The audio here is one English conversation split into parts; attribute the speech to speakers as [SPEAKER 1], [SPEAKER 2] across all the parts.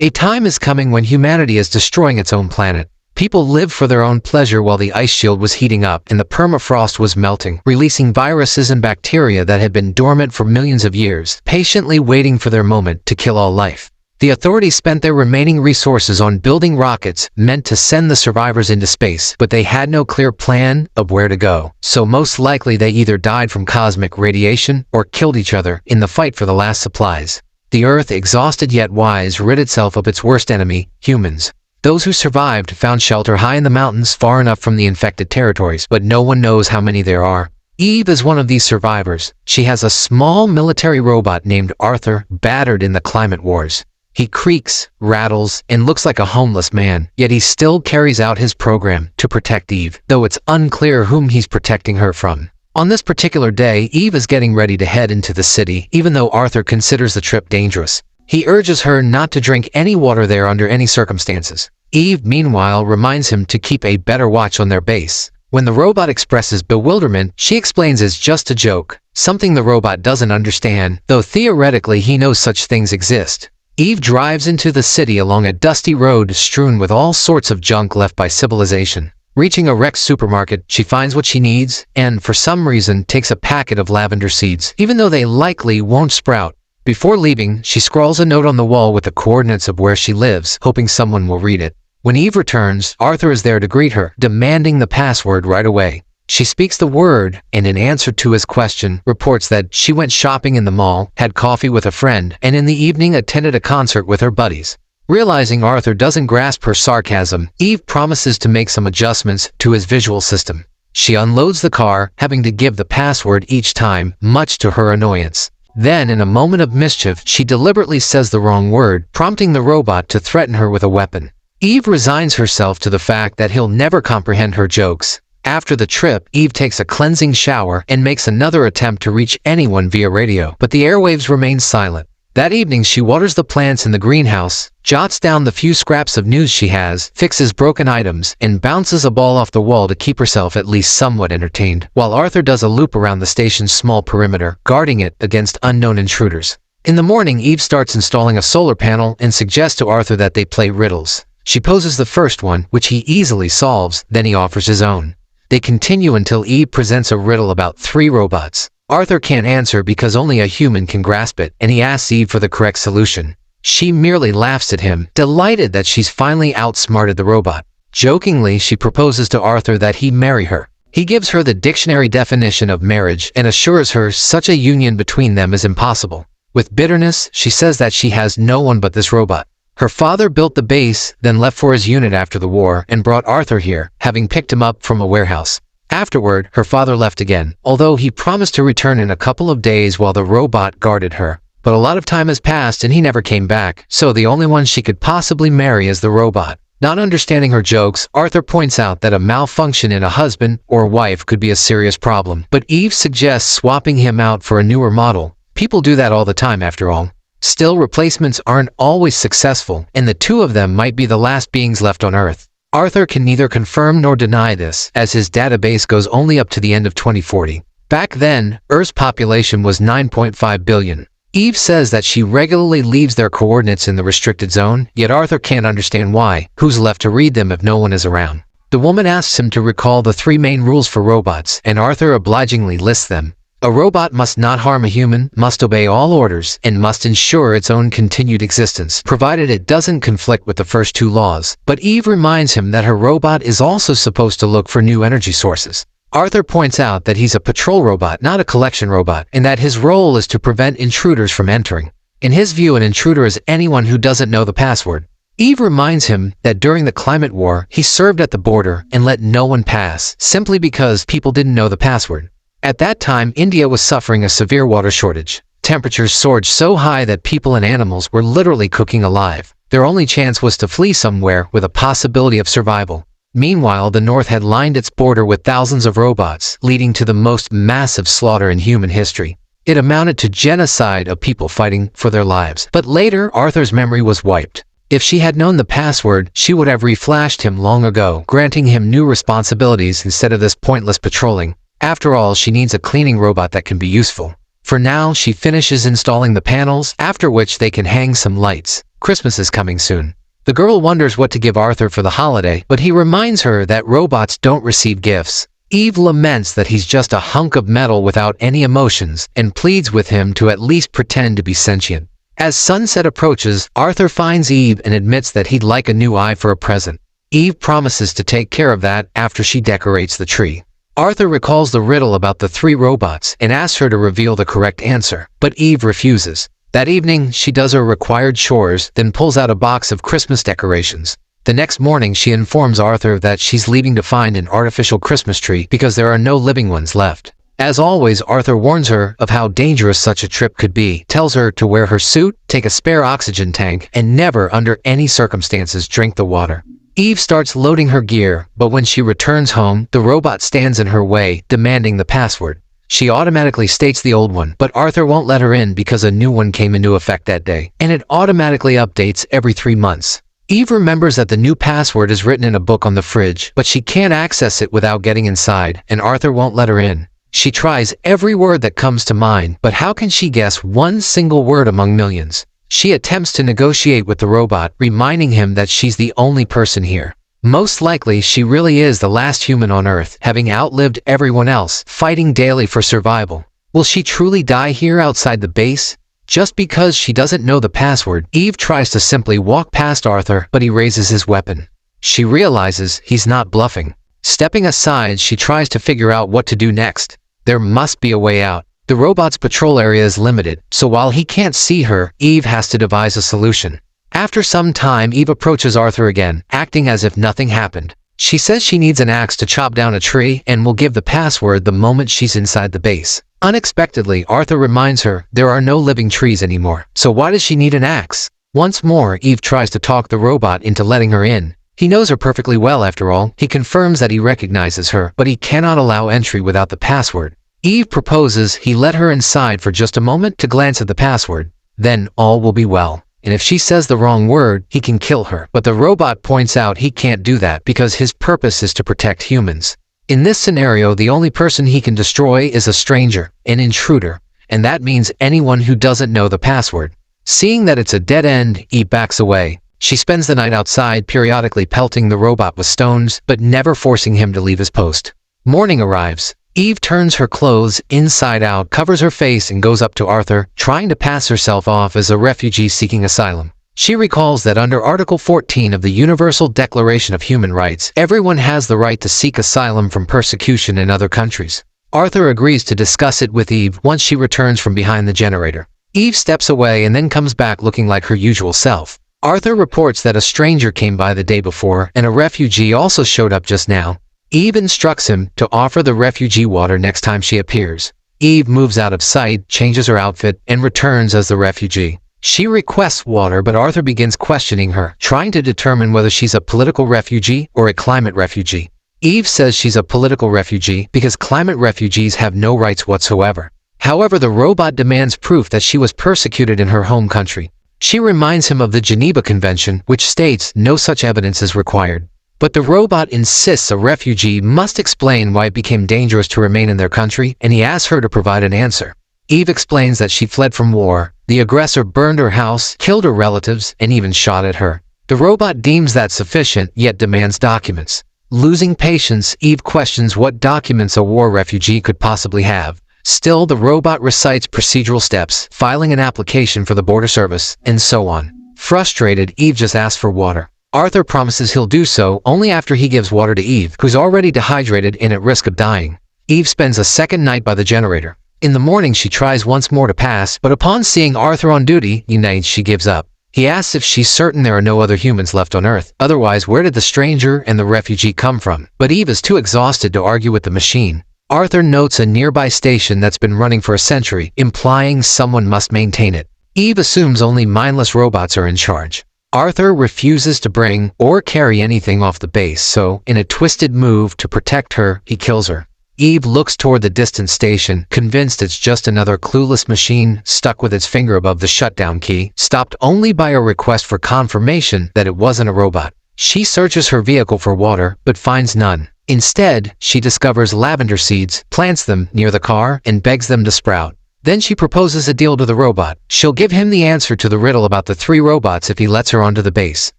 [SPEAKER 1] A time is coming when humanity is destroying its own planet. People lived for their own pleasure while the ice shield was heating up and the permafrost was melting, releasing viruses and bacteria that had been dormant for millions of years, patiently waiting for their moment to kill all life. The authorities spent their remaining resources on building rockets meant to send the survivors into space, but they had no clear plan of where to go, so most likely they either died from cosmic radiation or killed each other in the fight for the last supplies. The Earth, exhausted yet wise, rid itself of its worst enemy, humans. Those who survived found shelter high in the mountains far enough from the infected territories, but no one knows how many there are. Eve is one of these survivors. She has a small military robot named Arthur, battered in the climate wars. He creaks, rattles, and looks like a homeless man, yet he still carries out his program to protect Eve, though it's unclear whom he's protecting her from. On this particular day, Eve is getting ready to head into the city, even though Arthur considers the trip dangerous. He urges her not to drink any water there under any circumstances. Eve, meanwhile, reminds him to keep a better watch on their base. When the robot expresses bewilderment, she explains it's just a joke, something the robot doesn't understand, though theoretically he knows such things exist. Eve drives into the city along a dusty road strewn with all sorts of junk left by civilization. Reaching a wrecked supermarket, she finds what she needs, and for some reason takes a packet of lavender seeds, even though they likely won't sprout. Before leaving, she scrawls a note on the wall with the coordinates of where she lives, hoping someone will read it. When Eve returns, Arthur is there to greet her, demanding the password right away. She speaks the word, and in answer to his question, reports that she went shopping in the mall, had coffee with a friend, and in the evening attended a concert with her buddies. Realizing Arthur doesn't grasp her sarcasm, Eve promises to make some adjustments to his visual system. She unloads the car, having to give the password each time, much to her annoyance. Then, in a moment of mischief, she deliberately says the wrong word, prompting the robot to threaten her with a weapon. Eve resigns herself to the fact that he'll never comprehend her jokes. After the trip, Eve takes a cleansing shower and makes another attempt to reach anyone via radio, but the airwaves remain silent. That evening she waters the plants in the greenhouse, jots down the few scraps of news she has, fixes broken items, and bounces a ball off the wall to keep herself at least somewhat entertained, while Arthur does a loop around the station's small perimeter, guarding it against unknown intruders. In the morning, Eve starts installing a solar panel and suggests to Arthur that they play riddles. She poses the first one, which he easily solves, then he offers his own. They continue until Eve presents a riddle about 3 robots. Arthur can't answer because only a human can grasp it, and he asks Eve for the correct solution. She merely laughs at him, delighted that she's finally outsmarted the robot. Jokingly, she proposes to Arthur that he marry her. He gives her the dictionary definition of marriage and assures her such a union between them is impossible. With bitterness, she says that she has no one but this robot. Her father built the base, then left for his unit after the war, and brought Arthur here, having picked him up from a warehouse. Afterward, her father left again, although he promised to return in a couple of days while the robot guarded her. But a lot of time has passed and he never came back, so the only one she could possibly marry is the robot. Not understanding her jokes, Arthur points out that a malfunction in a husband or wife could be a serious problem, but Eve suggests swapping him out for a newer model. People do that all the time after all. Still, replacements aren't always successful, and the two of them might be the last beings left on Earth. Arthur can neither confirm nor deny this, as his database goes only up to the end of 2040. Back then, Earth's population was 9.5 billion. Eve says that she regularly leaves their coordinates in the restricted zone, yet Arthur can't understand why. Who's left to read them if no one is around? The woman asks him to recall the 3 main rules for robots, and Arthur obligingly lists them. A robot must not harm a human, must obey all orders, and must ensure its own continued existence, provided it doesn't conflict with the first 2 laws. But Eve reminds him that her robot is also supposed to look for new energy sources. Arthur points out that he's a patrol robot, not a collection robot, and that his role is to prevent intruders from entering. In his view, an intruder is anyone who doesn't know the password. Eve reminds him that during the climate war, he served at the border and let no one pass, simply because people didn't know the password. At that time, India was suffering a severe water shortage. Temperatures soared so high that people and animals were literally cooking alive. Their only chance was to flee somewhere with a possibility of survival. Meanwhile, the North had lined its border with thousands of robots, leading to the most massive slaughter in human history. It amounted to genocide of people fighting for their lives. But later, Arthur's memory was wiped. If she had known the password, she would have reflashed him long ago, granting him new responsibilities instead of this pointless patrolling. After all, she needs a cleaning robot that can be useful. For now, she finishes installing the panels, after which they can hang some lights. Christmas is coming soon. The girl wonders what to give Arthur for the holiday, but he reminds her that robots don't receive gifts. Eve laments that he's just a hunk of metal without any emotions, and pleads with him to at least pretend to be sentient. As sunset approaches, Arthur finds Eve and admits that he'd like a new eye for a present. Eve promises to take care of that after she decorates the tree. Arthur recalls the riddle about the 3 robots and asks her to reveal the correct answer, but Eve refuses. That evening, she does her required chores, then pulls out a box of Christmas decorations. The next morning, she informs Arthur that she's leaving to find an artificial Christmas tree because there are no living ones left. As always, Arthur warns her of how dangerous such a trip could be, tells her to wear her suit, take a spare oxygen tank, and never, under any circumstances, drink the water. Eve starts loading her gear, but when she returns home, the robot stands in her way, demanding the password. She automatically states the old one, but Arthur won't let her in because a new one came into effect that day, and it automatically updates every 3 months. Eve remembers that the new password is written in a book on the fridge, but she can't access it without getting inside, and Arthur won't let her in. She tries every word that comes to mind, but how can she guess one single word among millions? She attempts to negotiate with the robot, reminding him that she's the only person here. Most likely, she really is the last human on Earth, having outlived everyone else, fighting daily for survival. Will she truly die here outside the base? Just because she doesn't know the password, Eve tries to simply walk past Arthur, but he raises his weapon. She realizes he's not bluffing. Stepping aside, she tries to figure out what to do next. There must be a way out. The robot's patrol area is limited, so while he can't see her, Eve has to devise a solution. After some time, Eve approaches Arthur again, acting as if nothing happened. She says she needs an axe to chop down a tree and will give the password the moment she's inside the base. Unexpectedly, Arthur reminds her there are no living trees anymore, so why does she need an axe? Once more, Eve tries to talk the robot into letting her in. He knows her perfectly well after all. He confirms that he recognizes her, but he cannot allow entry without the password. Eve proposes he let her inside for just a moment to glance at the password. Then all will be well. And if she says the wrong word, he can kill her. But the robot points out he can't do that because his purpose is to protect humans. In this scenario, the only person he can destroy is a stranger, an intruder, and that means anyone who doesn't know the password. Seeing that it's a dead end, Eve backs away. She spends the night outside, periodically pelting the robot with stones, but never forcing him to leave his post. Morning arrives. Eve turns her clothes inside out, covers her face, and goes up to Arthur, trying to pass herself off as a refugee seeking asylum. She recalls that under Article 14 of the Universal Declaration of Human Rights, everyone has the right to seek asylum from persecution in other countries. Arthur agrees to discuss it with Eve once she returns from behind the generator. Eve steps away and then comes back looking like her usual self. Arthur reports that a stranger came by the day before, and a refugee also showed up just now. Eve instructs him to offer the refugee water next time she appears. Eve moves out of sight, changes her outfit, and returns as the refugee. She requests water, but Arthur begins questioning her, trying to determine whether she's a political refugee or a climate refugee. Eve says she's a political refugee because climate refugees have no rights whatsoever. However, the robot demands proof that she was persecuted in her home country. She reminds him of the Geneva Convention, which states no such evidence is required. But the robot insists a refugee must explain why it became dangerous to remain in their country, and he asks her to provide an answer. Eve explains that she fled from war. The aggressor burned her house, killed her relatives, and even shot at her. The robot deems that sufficient, yet demands documents. Losing patience, Eve questions what documents a war refugee could possibly have. Still, the robot recites procedural steps, filing an application for the border service, and so on. Frustrated, Eve just asks for water. Arthur promises he'll do so only after he gives water to Eve, who's already dehydrated and at risk of dying. Eve spends a second night by the generator. In the morning, she tries once more to pass, but upon seeing Arthur on duty, she gives up. He asks if she's certain there are no other humans left on Earth. Otherwise, where did the stranger and the refugee come from? But Eve is too exhausted to argue with the machine. Arthur notes a nearby station that's been running for a century, implying someone must maintain it. Eve assumes only mindless robots are in charge. Arthur refuses to bring or carry anything off the base, so, in a twisted move to protect her, he kills her. Eve looks toward the distant station, convinced it's just another clueless machine stuck with its finger above the shutdown key, stopped only by a request for confirmation that it wasn't a robot. She searches her vehicle for water, but finds none. Instead, she discovers lavender seeds, plants them near the car, and begs them to sprout. Then she proposes a deal to the robot. She'll give him the answer to the riddle about the 3 robots if he lets her onto the base.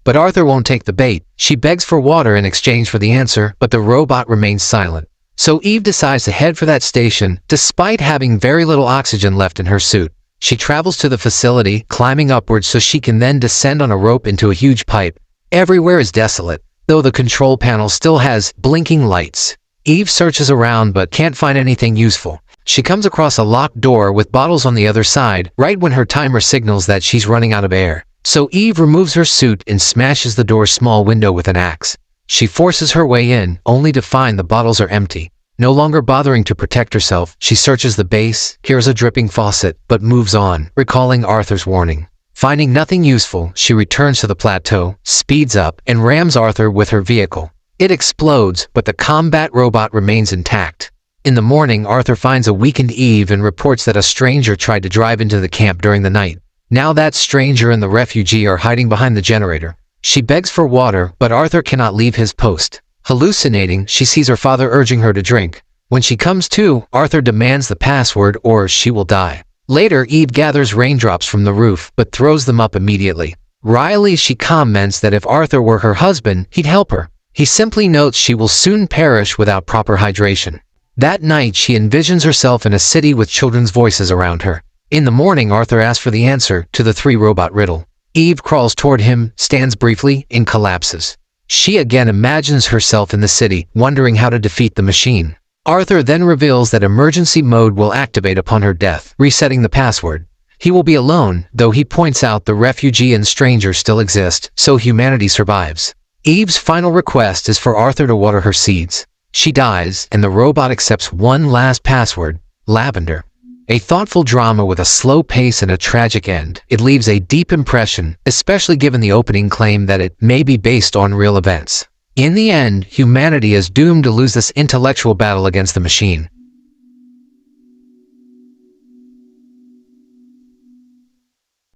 [SPEAKER 1] But Arthur won't take the bait. She begs for water in exchange for the answer, but the robot remains silent. So Eve decides to head for that station, despite having very little oxygen left in her suit. She travels to the facility, climbing upwards so she can then descend on a rope into a huge pipe. Everywhere is desolate, though the control panel still has blinking lights. Eve searches around but can't find anything useful. She comes across a locked door with bottles on the other side, right when her timer signals that she's running out of air. So Eve removes her suit and smashes the door's small window with an axe. She forces her way in, only to find the bottles are empty. No longer bothering to protect herself, she searches the base, hears a dripping faucet, but moves on, recalling Arthur's warning. Finding nothing useful, she returns to the plateau, speeds up, and rams Arthur with her vehicle. It explodes, but the combat robot remains intact. In the morning, Arthur finds a weakened Eve and reports that a stranger tried to drive into the camp during the night. Now that stranger and the refugee are hiding behind the generator. She begs for water, but Arthur cannot leave his post. Hallucinating, she sees her father urging her to drink. When she comes to, Arthur demands the password or she will die. Later, Eve gathers raindrops from the roof, but throws them up immediately. Wryly, she comments that if Arthur were her husband, he'd help her. He simply notes she will soon perish without proper hydration. That night, she envisions herself in a city with children's voices around her. In the morning, Arthur asks for the answer to the 3 robot riddle. Eve crawls toward him, stands briefly, and collapses. She again imagines herself in the city, wondering how to defeat the machine. Arthur then reveals that emergency mode will activate upon her death, resetting the password. He will be alone, though he points out the refugee and stranger still exist, so humanity survives. Eve's final request is for Arthur to water her seeds. She dies, and the robot accepts one last password, lavender. A thoughtful drama with a slow pace and a tragic end. It leaves a deep impression, especially given the opening claim that it may be based on real events. In the end, humanity is doomed to lose this intellectual battle against the machine.